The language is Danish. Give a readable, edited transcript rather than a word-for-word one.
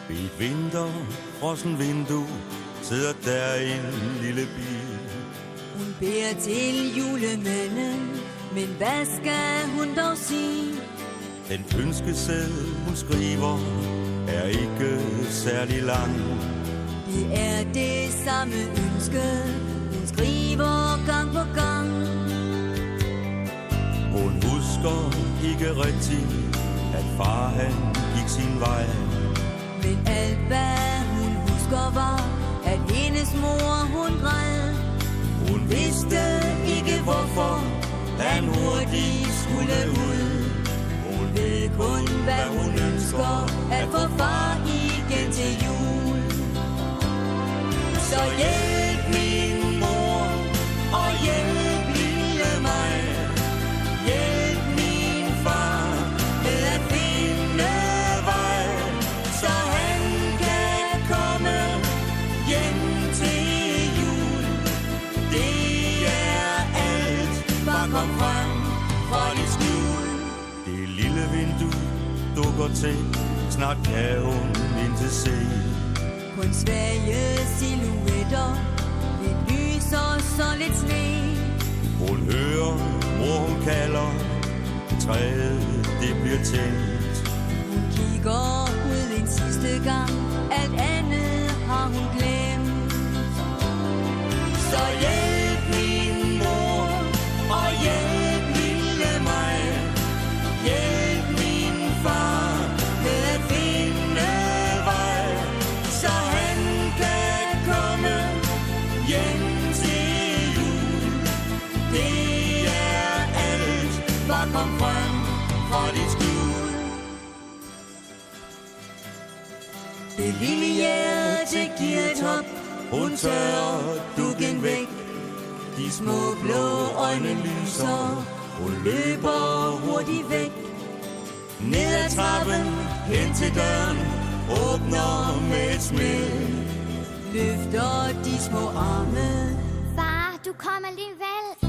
Ved et vinterfrossen vindue sidder der en lille bil. Hun beder til julemanden, men hvad skal hun dog sige? Den ønskeseddel hun skriver er ikke særlig lang. Det er det samme ønske, hun skriver gang på gang. Hun husker ikke rigtigt, at far han gik sin vej. Men alt hvad hun husker var, at hendes mor hun græd. Hun vidste ikke hvorfor han hurtigt skulle ud. Hun ved kun hvad hun ønsker, at få far igen til jul. Så hjælp min mor, og hjælp lille mig. Hjælp min far med at finde vej, så han kan komme hjem til jul. Det er alt, bare kom frem fra dit skjul. Det lille vindue dukker til, snart kan hun ikke se. Kun svage silhuetter, lidt lys og så lidt sne. Hun hører, mor hun kalder, træet det bliver tændt. Hun kigger ud en sidste gang, alt andet har hun glemt. Så hjælp min mor, og hjælp lille mig. Hjælp min far med at finde vej, så han kan komme hjem til jul. Det er alt, bare kom frem fra dit skjul. Det lille hjerte giver et hop, hun tørrer dukken væk. De små blå øjne lyser, hun løber hurtigt væk. Ned ad trappen, hen til døren, åbner med et smæld. Løfter de små arme. Far, du kom alligevel.